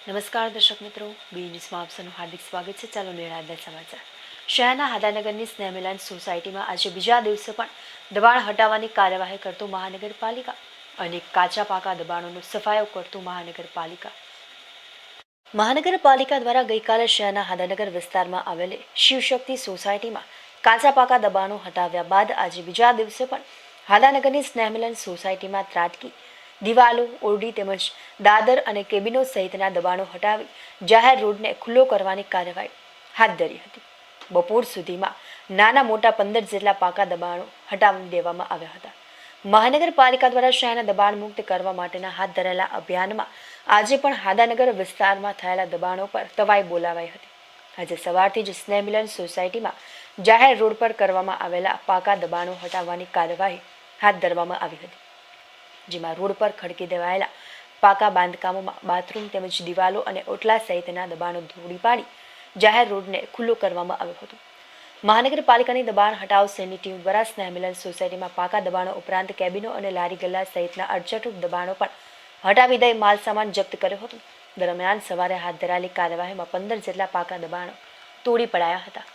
નમસ્કાર દર્શક મિત્રો, બી ન્યૂઝમાં આપ સૌનું હાર્દિક સ્વાગત છે. ચાલો નિર્ણાયક સમાચાર. શહેરના હાદાનગરની સ્નેહમિલન સોસાયટીમાં આજે બીજા દિવસે પણ દબાણ હટાવવાની કાર્યવાહી કરતું મહાનગરપાલિકા અને કાચા પાકા દબાણોનો સફાયો કરતું મહાનગરપાલિકા દ્વારા ગઈકાલે શહેરના હાદાનગર વિસ્તારમાં આવેલી શિવશક્તિ સોસાયટીમાં કાચા પાકા દબાણો હટાવ્યા બાદ આજે બીજા દિવસે પણ હાદાનગરની સ્નેહમિલન સોસાયટીમાં ત્રાટકી દિવાલો, ઓરડી તેમજ દાદર અને કેબિનો સહિતના દબાણો હટાવી જાહેર રોડને ખુલ્લો કરવાની કાર્યવાહી હાથ ધરી હતી. બપોર સુધીમાં નાના મોટા 15 જેટલા પાકા દબાણો હટાવી દેવામાં આવ્યા હતા. મહાનગરપાલિકા દ્વારા શહેરને દબાણ મુક્ત કરવા માટેના હાથ ધરેલા અભિયાનમાં આજે પણ હાદાનગર વિસ્તારમાં થયેલા દબાણો પર તવાઈ બોલાવાઈ હતી. આજે સવારથી જ સ્નેહમિલન સોસાયટીમાં જાહેર રોડ પર કરવામાં આવેલા પાકા દબાણો હટાવવાની કાર્યવાહી હાથ ધરવામાં આવી હતી, જેમાં રોડ પર ખડકી દેવાયેલા પાકા બાંધકામોમાં બાથરૂમ તેમજ દિવાલો અને ઓટલા સહિતના દબાણો તોડી પાડી જાહેર રોડને ખુલ્લો કરવામાં આવ્યો હતો. મહાનગરપાલિકાની દબાણ હટાવ સેલની ટીમ દ્વારા સ્નેહમિલન સોસાયટીમાં પાકા દબાણો ઉપરાંત કેબિનો અને લારી ગલ્લા સહિતના 68 દબાણો પણ હટાવી દઈ માલ સામાન જપ્ત કર્યો હતો. દરમિયાન સવારે હાથ ધરાયેલી કાર્યવાહીમાં 15 જેટલા પાકા દબાણો તોડી પડાયા હતા.